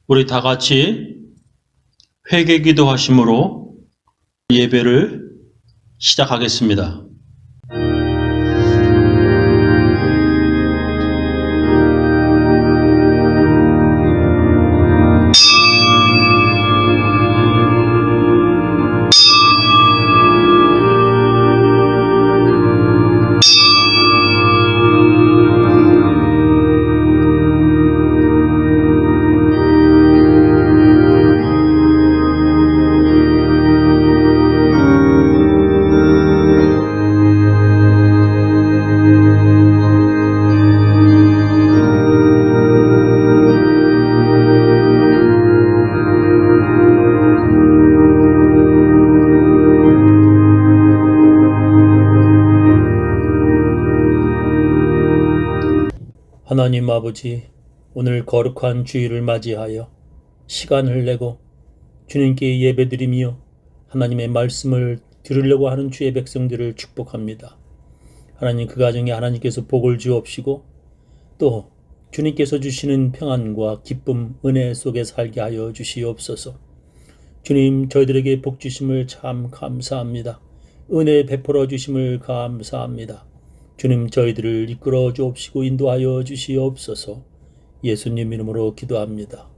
우리 다 같이 회개 기도하심으로 예배를 시작하겠습니다. 하나님 아버지, 오늘 거룩한 주일을 맞이하여 시간을 내고 주님께 예배드리며 하나님의 말씀을 들으려고 하는 주의 백성들을 축복합니다. 하나님, 그 가정에 하나님께서 복을 주옵시고 또 주님께서 주시는 평안과 기쁨, 은혜 속에 살게 하여 주시옵소서. 주님, 저희들에게 복 주심을 참 감사합니다. 은혜 베풀어 주심을 감사합니다. 주님, 저희들을 이끌어 주옵시고 인도하여 주시옵소서. 예수님 이름으로 기도합니다.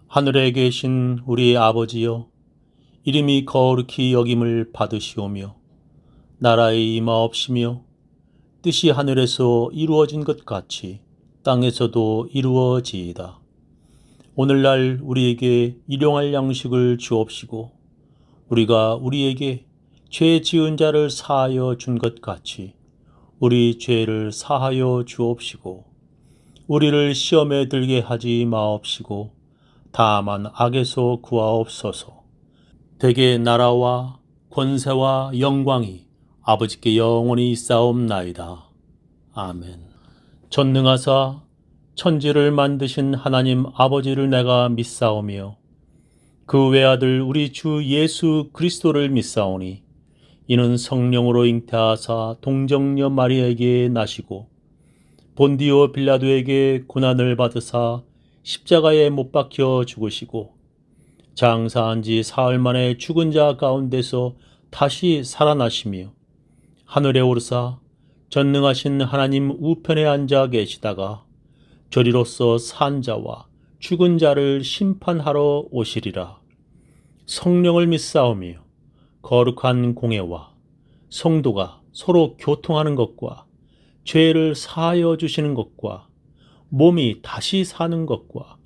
하늘에 계신 우리 아버지여, 이름이 거룩히 여김을 받으시오며 나라의 임하옵시며 뜻이 하늘에서 이루어진 것 같이 땅에서도 이루어지이다. 오늘날 우리에게 일용할 양식을 주옵시고 우리가 우리에게 죄 지은 자를 사하여 준 것 같이 우리 죄를 사하여 주옵시고 우리를 시험에 들게 하지 마옵시고 다만 악에서 구하옵소서. 대개 나라와 권세와 영광이 아버지께 영원히 있사옵나이다. 아멘. 전능하사 천지를 만드신 하나님 아버지를 내가 믿사오며 그 외아들 우리 주 예수 그리스도를 믿사오니 이는 성령으로 잉태하사 동정녀 마리아에게 나시고 본디오 빌라도에게 고난을 받으사 십자가에 못 박혀 죽으시고 장사한 지 사흘 만에 죽은 자 가운데서 다시 살아나시며 하늘에 오르사 전능하신 하나님 우편에 앉아 계시다가 저리로서 산 자와 죽은 자를 심판하러 오시리라. 성령을 믿사오며 거룩한 공회와 성도가 서로 교통하는 것과 죄를 사하여 주시는 것과 몸이 다시 사는 것과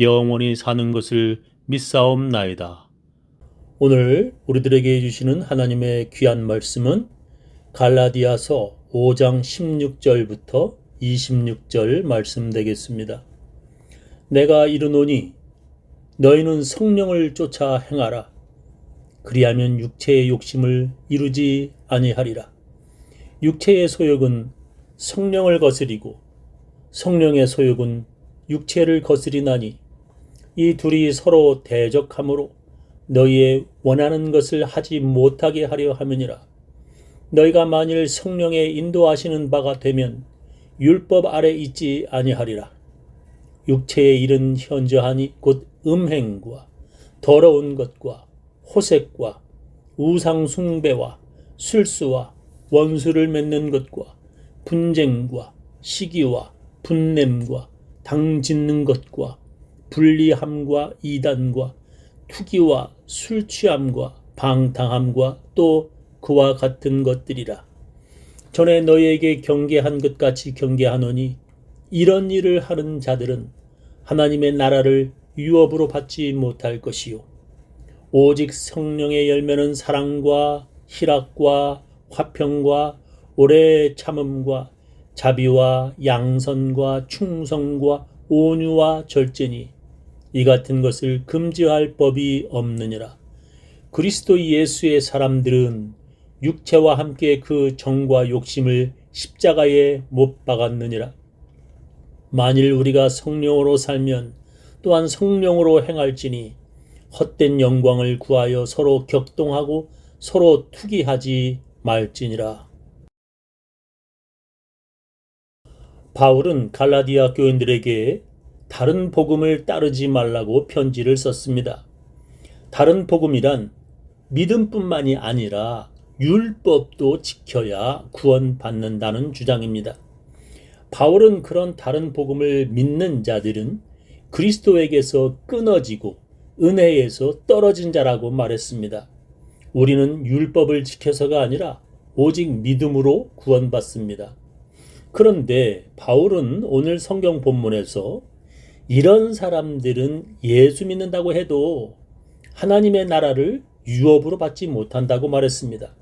영원히 사는 것을 믿사옵나이다. 오늘 우리들에게 주시는 하나님의 귀한 말씀은 갈라디아서 5장 16절부터 26절 말씀 되겠습니다. 내가 이르노니 너희는 성령을 쫓아 행하라. 그리하면 육체의 욕심을 이루지 아니하리라. 육체의 소욕은 성령을 거스리고 성령의 소욕은 육체를 거스리나니 이 둘이 서로 대적하므로 너희의 원하는 것을 하지 못하게 하려 함이니라. 너희가 만일 성령의 인도하시는 바가 되면 율법 아래 있지 아니하리라. 육체의 일은 현저하니 곧 음행과 더러운 것과 호색과 우상 숭배와 술수와 원수를 맺는 것과 분쟁과 시기와 분냄과 당 짓는 것과 불리함과 이단과 투기와 술 취함과 방탕함과 또 그와 같은 것들이라. 전에 너희에게 경계한 것 같이 경계하노니 이런 일을 하는 자들은 하나님의 나라를 유업으로 받지 못할 것이요 오직 성령의 열매는 사랑과 희락과 화평과 오래 참음과 자비와 양선과 충성과 온유와 절제니 이 같은 것을 금지할 법이 없느니라. 그리스도 예수의 사람들은 육체와 함께 그 정과 욕심을 십자가에 못 박았느니라. 만일 우리가 성령으로 살면 또한 성령으로 행할지니 헛된 영광을 구하여 서로 격동하고 서로 투기하지 말지니라. 바울은 갈라디아 교인들에게 다른 복음을 따르지 말라고 편지를 썼습니다. 다른 복음이란 믿음뿐만이 아니라 율법도 지켜야 구원받는다는 주장입니다. 바울은 그런 다른 복음을 믿는 자들은 그리스도에게서 끊어지고 은혜에서 떨어진 자라고 말했습니다. 우리는 율법을 지켜서가 아니라 오직 믿음으로 구원받습니다. 그런데 바울은 오늘 성경 본문에서 이런 사람들은 예수 믿는다고 해도 하나님의 나라를 유업으로 받지 못한다고 말했습니다.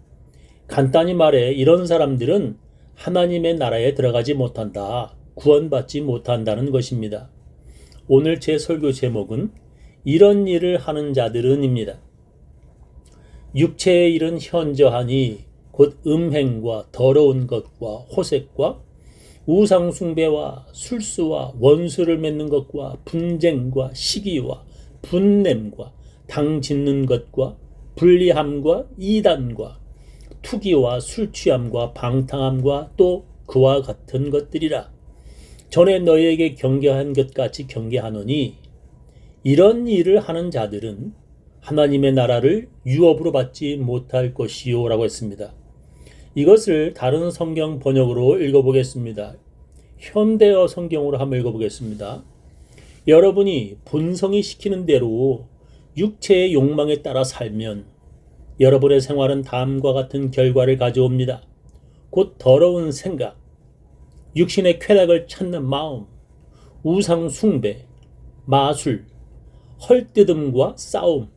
간단히 말해 이런 사람들은 하나님의 나라에 들어가지 못한다, 구원받지 못한다는 것입니다. 오늘 제 설교 제목은 이런 일을 하는 자들은입니다. 육체의 일은 현저하니 곧 음행과 더러운 것과 호색과 우상 숭배와 술수와 원수를 맺는 것과 분쟁과 시기와 분냄과 당 짓는 것과 불리함과 이단과 투기와 술 취함과 방탕함과 또 그와 같은 것들이라. 전에 너희에게 경계한 것 같이 경계하노니 이런 일을 하는 자들은 하나님의 나라를 유업으로 받지 못할 것이요 라고 했습니다. 이것을 다른 성경 번역으로 읽어보겠습니다. 현대어 성경으로 한번 읽어보겠습니다. 여러분이 본성이 시키는 대로 육체의 욕망에 따라 살면 여러분의 생활은 다음과 같은 결과를 가져옵니다. 곧 더러운 생각, 육신의 쾌락을 찾는 마음, 우상 숭배, 마술, 헐뜯음과 싸움,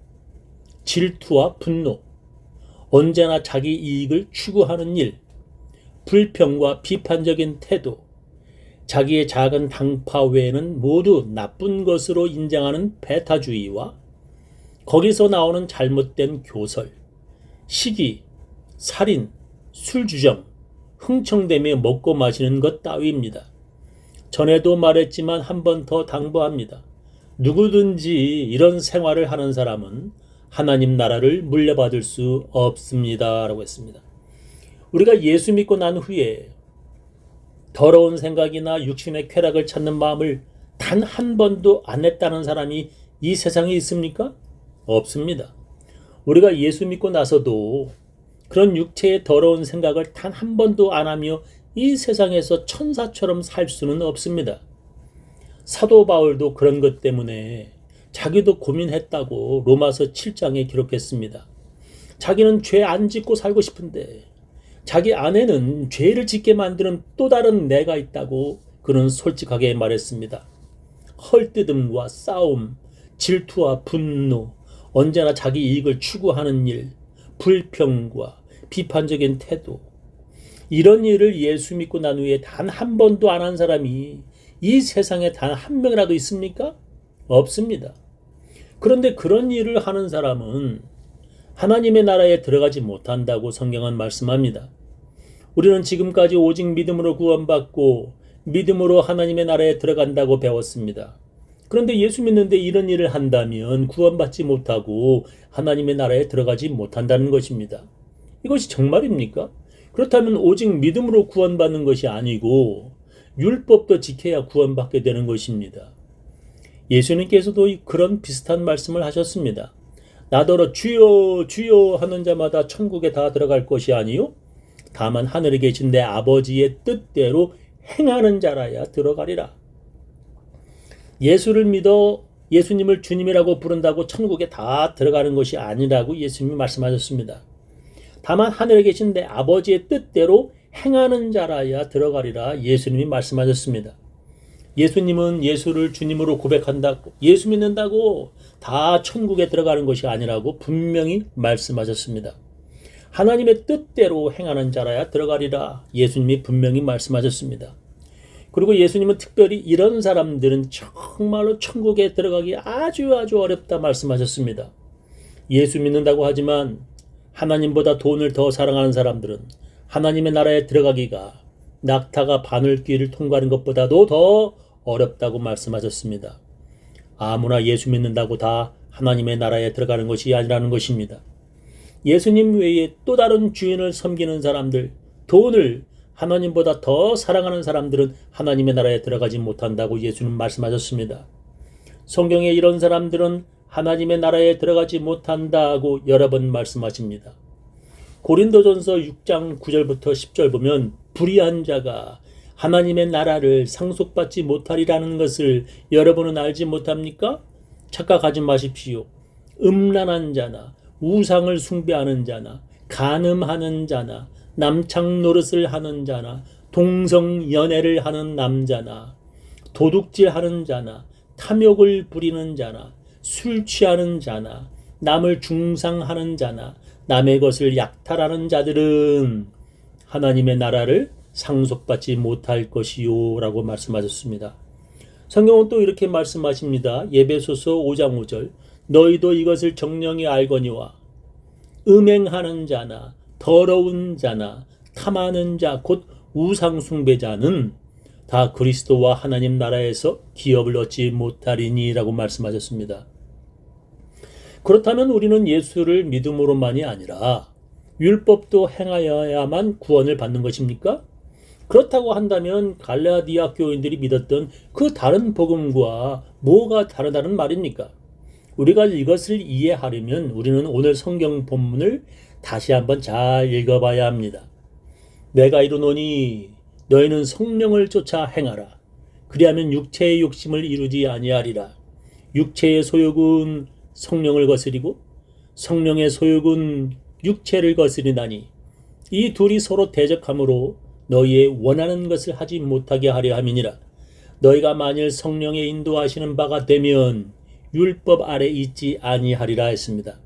질투와 분노, 언제나 자기 이익을 추구하는 일, 불평과 비판적인 태도, 자기의 작은 당파 외에는 모두 나쁜 것으로 인정하는 배타주의와 거기서 나오는 잘못된 교설, 시기, 살인, 술주정, 흥청대며 먹고 마시는 것 따위입니다. 전에도 말했지만 한 번 더 당부합니다. 누구든지 이런 생활을 하는 사람은 하나님 나라를 물려받을 수 없습니다. 라고 했습니다. 우리가 예수 믿고 난 후에 더러운 생각이나 육신의 쾌락을 찾는 마음을 단 한 번도 안 했다는 사람이 이 세상에 있습니까? 없습니다. 우리가 예수 믿고 나서도 그런 육체의 더러운 생각을 단 한 번도 안 하며 이 세상에서 천사처럼 살 수는 없습니다. 사도 바울도 그런 것 때문에 자기도 고민했다고 로마서 7장에 기록했습니다. 자기는 죄 안 짓고 살고 싶은데 자기 안에는 죄를 짓게 만드는 또 다른 내가 있다고 그는 솔직하게 말했습니다. 헐뜯음과 싸움, 질투와 분노, 언제나 자기 이익을 추구하는 일, 불평과 비판적인 태도, 이런 일을 예수 믿고 난 후에 단 한 번도 안 한 사람이 이 세상에 단 한 명이라도 있습니까? 없습니다. 그런데 그런 일을 하는 사람은 하나님의 나라에 들어가지 못한다고 성경은 말씀합니다. 우리는 지금까지 오직 믿음으로 구원받고 믿음으로 하나님의 나라에 들어간다고 배웠습니다. 그런데 예수 믿는데 이런 일을 한다면 구원받지 못하고 하나님의 나라에 들어가지 못한다는 것입니다. 이것이 정말입니까? 그렇다면 오직 믿음으로 구원받는 것이 아니고 율법도 지켜야 구원받게 되는 것입니다. 예수님께서도 그런 비슷한 말씀을 하셨습니다. 나더러 주여 주여 하는 자마다 천국에 다 들어갈 것이 아니요 다만 하늘에 계신 내 아버지의 뜻대로 행하는 자라야 들어가리라. 예수를 믿어 예수님을 주님이라고 부른다고 천국에 다 들어가는 것이 아니라고 예수님이 말씀하셨습니다. 다만 하늘에 계신 내 아버지의 뜻대로 행하는 자라야 들어가리라 예수님이 말씀하셨습니다. 예수님은 예수를 주님으로 고백한다고 예수 믿는다고 다 천국에 들어가는 것이 아니라고 분명히 말씀하셨습니다. 하나님의 뜻대로 행하는 자라야 들어가리라 예수님이 분명히 말씀하셨습니다. 그리고 예수님은 특별히 이런 사람들은 정말로 천국에 들어가기 아주 어렵다 말씀하셨습니다. 예수 믿는다고 하지만 하나님보다 돈을 더 사랑하는 사람들은 하나님의 나라에 들어가기가 낙타가 바늘길을 통과하는 것보다도 더 어렵다고 말씀하셨습니다. 아무나 예수 믿는다고 다 하나님의 나라에 들어가는 것이 아니라는 것입니다. 예수님 외에 또 다른 주인을 섬기는 사람들, 돈을 하나님보다 더 사랑하는 사람들은 하나님의 나라에 들어가지 못한다고 예수는 말씀하셨습니다. 성경에 이런 사람들은 하나님의 나라에 들어가지 못한다고 여러 번 말씀하십니다. 고린도전서 6장 9절부터 10절 보면 불의한 자가 하나님의 나라를 상속받지 못하리라는 것을 여러분은 알지 못합니까? 착각하지 마십시오. 음란한 자나 우상을 숭배하는 자나 간음하는 자나 남창 노릇을 하는 자나 동성연애를 하는 남자나 도둑질하는 자나 탐욕을 부리는 자나 술 취하는 자나 남을 중상하는 자나 남의 것을 약탈하는 자들은 하나님의 나라를 상속받지 못할 것이요 라고 말씀하셨습니다. 성경은 또 이렇게 말씀하십니다. 에베소서 5장 5절 너희도 이것을 정령이 알거니와 음행하는 자나 더러운 자나 탐하는 자 곧 우상 숭배자는 다 그리스도와 하나님 나라에서 기업을 얻지 못하리니 라고 말씀하셨습니다. 그렇다면 우리는 예수를 믿음으로만이 아니라 율법도 행하여야만 구원을 받는 것입니까? 그렇다고 한다면 갈라디아 교인들이 믿었던 그 다른 복음과 뭐가 다르다는 말입니까? 우리가 이것을 이해하려면 우리는 오늘 성경 본문을 다시 한번 잘 읽어봐야 합니다. 내가 이르노니 너희는 성령을 쫓아 행하라. 그리하면 육체의 욕심을 이루지 아니하리라. 육체의 소욕은 성령을 거스리고 성령의 소욕은 육체를 거스리나니 이 둘이 서로 대적하므로 너희의 원하는 것을 하지 못하게 하려 함이니라. 너희가 만일 성령의 인도하시는 바가 되면 율법 아래 있지 아니하리라 했습니다.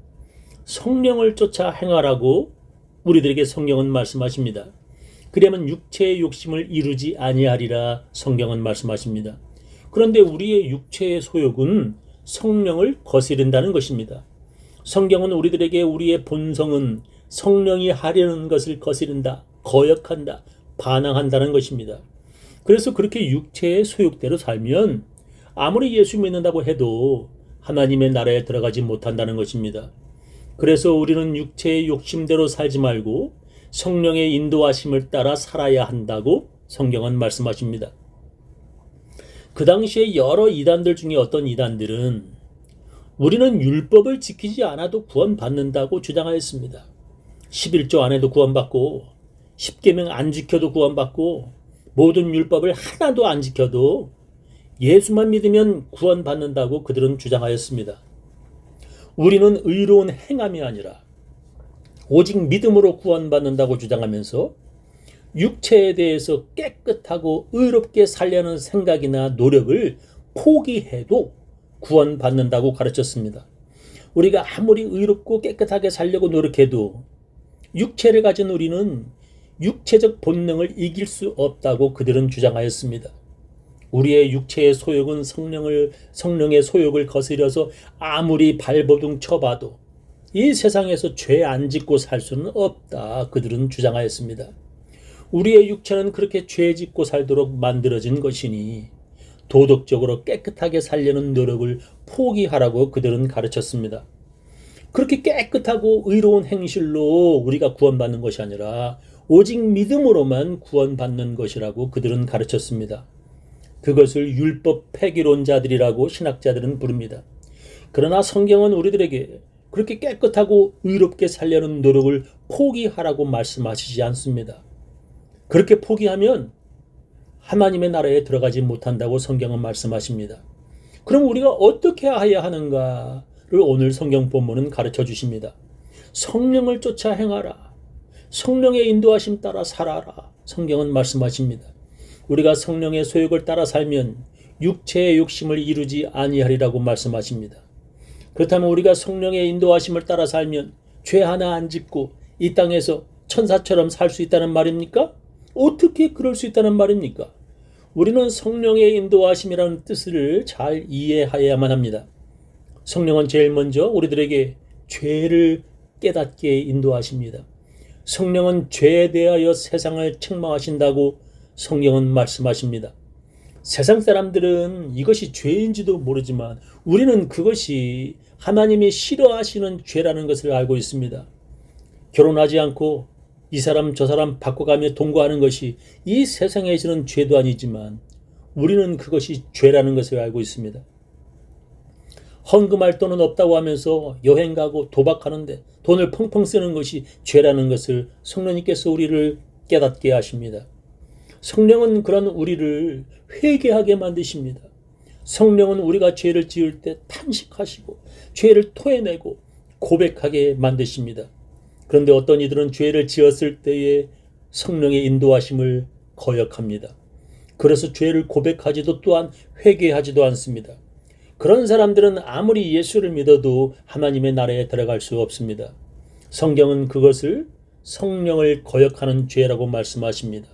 성령을 쫓아 행하라고 우리들에게 성경은 말씀하십니다. 그러면 육체의 욕심을 이루지 아니하리라 성경은 말씀하십니다. 그런데 우리의 육체의 소욕은 성령을 거스른다는 것입니다. 성경은 우리들에게 우리의 본성은 성령이 하려는 것을 거스른다, 거역한다, 반항한다는 것입니다. 그래서 그렇게 육체의 소욕대로 살면 아무리 예수 믿는다고 해도 하나님의 나라에 들어가지 못한다는 것입니다. 그래서 우리는 육체의 욕심대로 살지 말고 성령의 인도하심을 따라 살아야 한다고 성경은 말씀하십니다. 그 당시에 여러 이단들 중에 어떤 이단들은 우리는 율법을 지키지 않아도 구원받는다고 주장하였습니다. 11조 안 해도 구원받고 10계명 안 지켜도 구원받고 모든 율법을 하나도 안 지켜도 예수만 믿으면 구원받는다고 그들은 주장하였습니다. 우리는 의로운 행함이 아니라 오직 믿음으로 구원받는다고 주장하면서 육체에 대해서 깨끗하고 의롭게 살려는 생각이나 노력을 포기해도 구원받는다고 가르쳤습니다. 우리가 아무리 의롭고 깨끗하게 살려고 노력해도 육체를 가진 우리는 육체적 본능을 이길 수 없다고 그들은 주장하였습니다. 우리의 육체의 소욕은 성령의 소욕을 거스려서 아무리 발버둥 쳐봐도 이 세상에서 죄 안 짓고 살 수는 없다 그들은 주장하였습니다. 우리의 육체는 그렇게 죄 짓고 살도록 만들어진 것이니 도덕적으로 깨끗하게 살려는 노력을 포기하라고 그들은 가르쳤습니다. 그렇게 깨끗하고 의로운 행실로 우리가 구원받는 것이 아니라 오직 믿음으로만 구원받는 것이라고 그들은 가르쳤습니다. 그것을 율법 폐기론자들이라고 신학자들은 부릅니다. 그러나 성경은 우리들에게 그렇게 깨끗하고 의롭게 살려는 노력을 포기하라고 말씀하시지 않습니다. 그렇게 포기하면 하나님의 나라에 들어가지 못한다고 성경은 말씀하십니다. 그럼 우리가 어떻게 해야 하는가를 오늘 성경 본문은 가르쳐 주십니다. 성령을 쫓아 행하라. 성령의 인도하심 따라 살아라. 성경은 말씀하십니다. 우리가 성령의 소욕을 따라 살면 육체의 욕심을 이루지 아니하리라고 말씀하십니다. 그렇다면 우리가 성령의 인도하심을 따라 살면 죄 하나 안 짓고 이 땅에서 천사처럼 살 수 있다는 말입니까? 어떻게 그럴 수 있다는 말입니까? 우리는 성령의 인도하심이라는 뜻을 잘 이해해야만 합니다. 성령은 제일 먼저 우리들에게 죄를 깨닫게 인도하십니다. 성령은 죄에 대하여 세상을 책망하신다고 성경은 말씀하십니다. 세상 사람들은 이것이 죄인지도 모르지만 우리는 그것이 하나님이 싫어하시는 죄라는 것을 알고 있습니다. 결혼하지 않고 이 사람 저 사람 바꿔가며 동거하는 것이 이 세상에서는 죄도 아니지만 우리는 그것이 죄라는 것을 알고 있습니다. 헌금할 돈은 없다고 하면서 여행 가고 도박하는데 돈을 펑펑 쓰는 것이 죄라는 것을 성령님께서 우리를 깨닫게 하십니다. 성령은 그런 우리를 회개하게 만드십니다. 성령은 우리가 죄를 지을 때 탄식하시고 죄를 토해내고 고백하게 만드십니다. 그런데 어떤 이들은 죄를 지었을 때에 성령의 인도하심을 거역합니다. 그래서 죄를 고백하지도 또한 회개하지도 않습니다. 그런 사람들은 아무리 예수를 믿어도 하나님의 나라에 들어갈 수 없습니다. 성경은 그것을 성령을 거역하는 죄라고 말씀하십니다.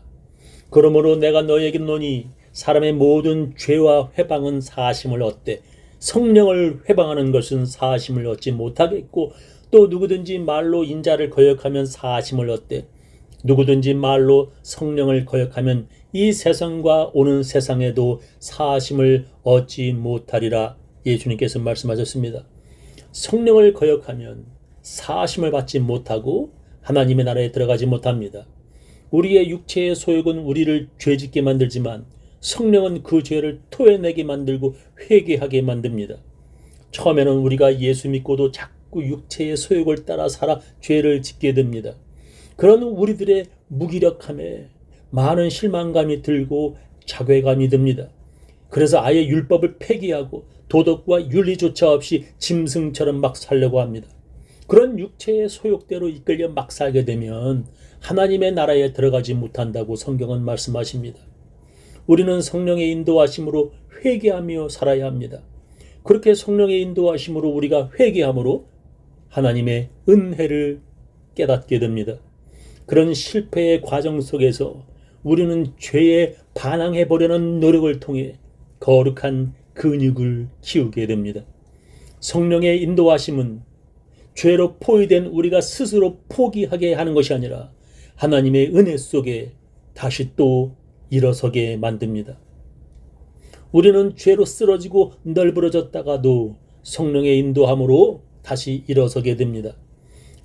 그러므로 내가 너에게 노니 사람의 모든 죄와 회방은 사하심을 얻되 성령을 회방하는 것은 사하심을 얻지 못하겠고 또 누구든지 말로 인자를 거역하면 사하심을 얻되 누구든지 말로 성령을 거역하면 이 세상과 오는 세상에도 사하심을 얻지 못하리라. 예수님께서 말씀하셨습니다. 성령을 거역하면 사하심을 받지 못하고 하나님의 나라에 들어가지 못합니다. 우리의 육체의 소욕은 우리를 죄짓게 만들지만 성령은 그 죄를 토해내게 만들고 회개하게 만듭니다. 처음에는 우리가 예수 믿고도 자꾸 육체의 소욕을 따라 살아 죄를 짓게 됩니다. 그런 우리들의 무기력함에 많은 실망감이 들고 자괴감이 듭니다. 그래서 아예 율법을 폐기하고 도덕과 윤리조차 없이 짐승처럼 막 살려고 합니다. 그런 육체의 소욕대로 이끌려 막 살게 되면 하나님의 나라에 들어가지 못한다고 성경은 말씀하십니다. 우리는 성령의 인도하심으로 회개하며 살아야 합니다. 그렇게 성령의 인도하심으로 우리가 회개함으로 하나님의 은혜를 깨닫게 됩니다. 그런 실패의 과정 속에서 우리는 죄에 반항해 보려는 노력을 통해 거룩한 근육을 키우게 됩니다. 성령의 인도하심은 죄로 포위된 우리가 스스로 포기하게 하는 것이 아니라 하나님의 은혜 속에 다시 또 일어서게 만듭니다. 우리는 죄로 쓰러지고 널브러졌다가도 성령의 인도함으로 다시 일어서게 됩니다.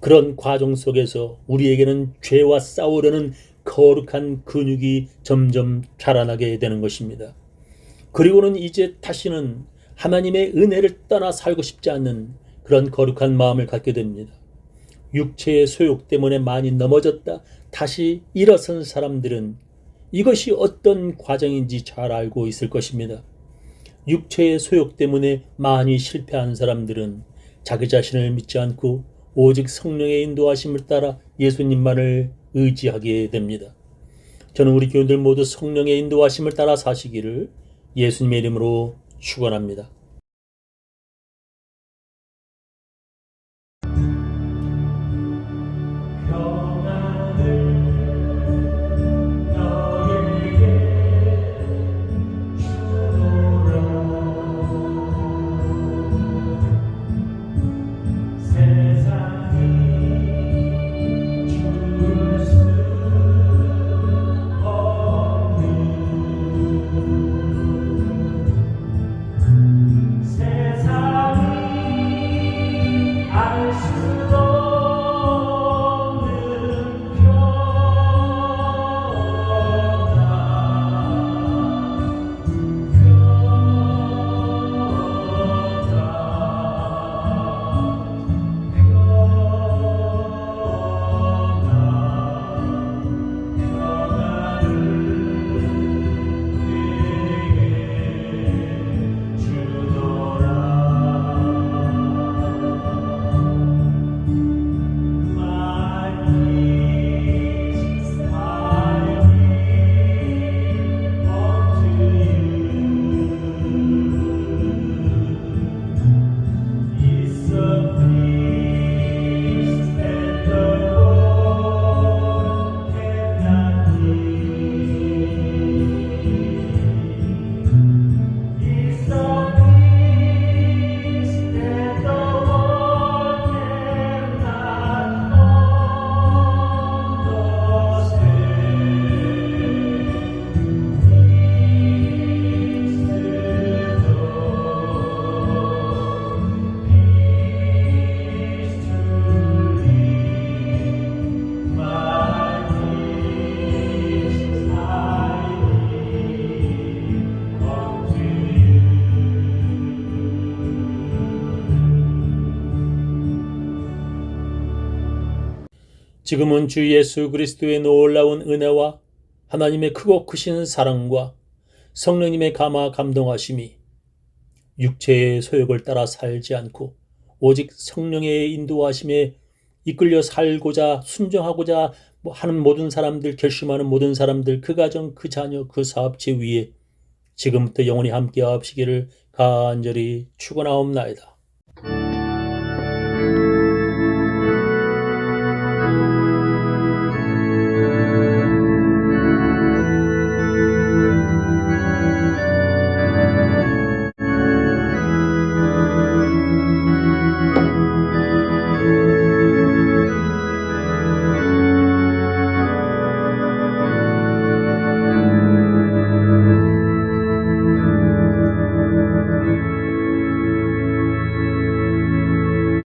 그런 과정 속에서 우리에게는 죄와 싸우려는 거룩한 근육이 점점 자라나게 되는 것입니다. 그리고는 이제 다시는 하나님의 은혜를 떠나 살고 싶지 않는 그런 거룩한 마음을 갖게 됩니다. 육체의 소욕 때문에 많이 넘어졌다 다시 일어선 사람들은 이것이 어떤 과정인지 잘 알고 있을 것입니다. 육체의 소욕 때문에 많이 실패한 사람들은 자기 자신을 믿지 않고 오직 성령의 인도하심을 따라 예수님만을 의지하게 됩니다. 저는 우리 교인들 모두 성령의 인도하심을 따라 사시기를 예수님의 이름으로 축원합니다. 지금은 주 예수 그리스도의 놀라운 은혜와 하나님의 크고 크신 사랑과 성령님의 감화 감동하심이 육체의 소욕을 따라 살지 않고 오직 성령의 인도하심에 이끌려 살고자 순종하고자 하는 모든 사람들, 결심하는 모든 사람들, 그 가정, 그 자녀, 그 사업체 위에 지금부터 영원히 함께 하시기를 간절히 축원하옵나이다.